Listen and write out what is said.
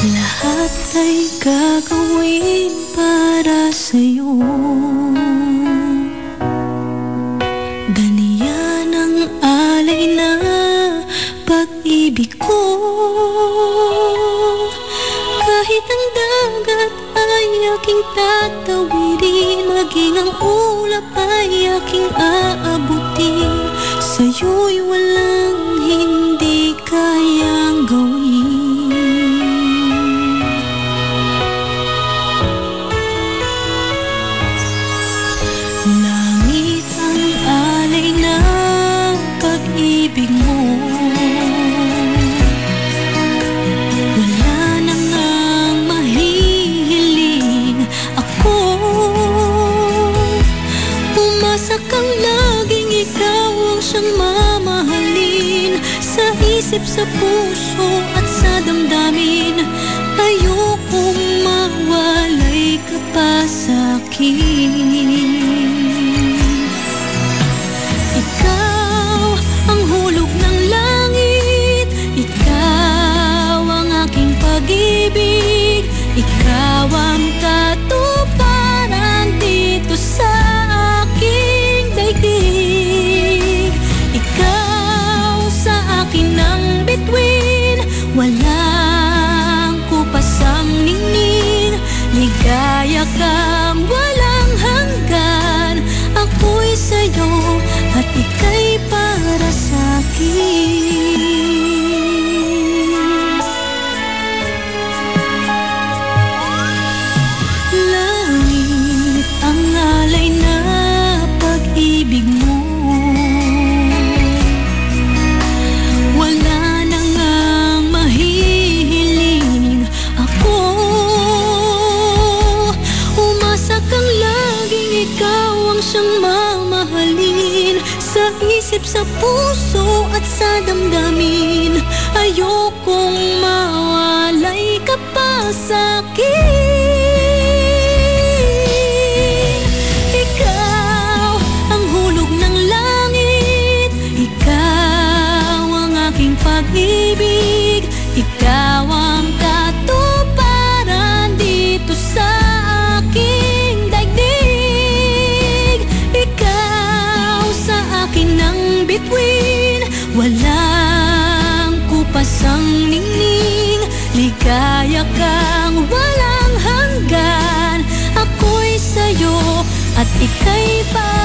Lahat ay gagawin para sa'yo. Ganiyan ang alay na pag-ibig ko. Kahit ang dagat ay aking tatawirin, maging ang ulap ay aking aabutin, sa'yo'y walang hindi kayang gawin. Langit ang alay ng pag-ibig mo. Wala na ngang mahihiling ako. Umasa kang laging ikaw ang siyang mamahalin, sa isip, sa puso at sa damdamin. Ayokong mawalay ka pa sa'kin. Ikaw ang hulog ng langit, ikaw ang aking pag-ibig, ikaw ang katuparan dito sa aking daigdig. Ikaw sa akin ang bituin, walang kupasang ningning. Ligaya kang walang hanggan, ako'y sa'yo at ika'y para sa'kin. Langit ang alay na pag-ibig mo. Wala na ngang mahihiling ako. Umasa kang laging ikaw ang siyang mamahalin, sa isip, sa puso at sa damdamin. Ayokong mawalay ka pa sa'kin. Ikaw ang hulog ng langit, ikaw ang aking pag-ibig, ikaw ang katuparan dito sa aking daigdig. Ikaw sa akin ang bituin, walang kupasang ningning. Ligaya kang walang hanggan, ako'y sa'yo at ika'y para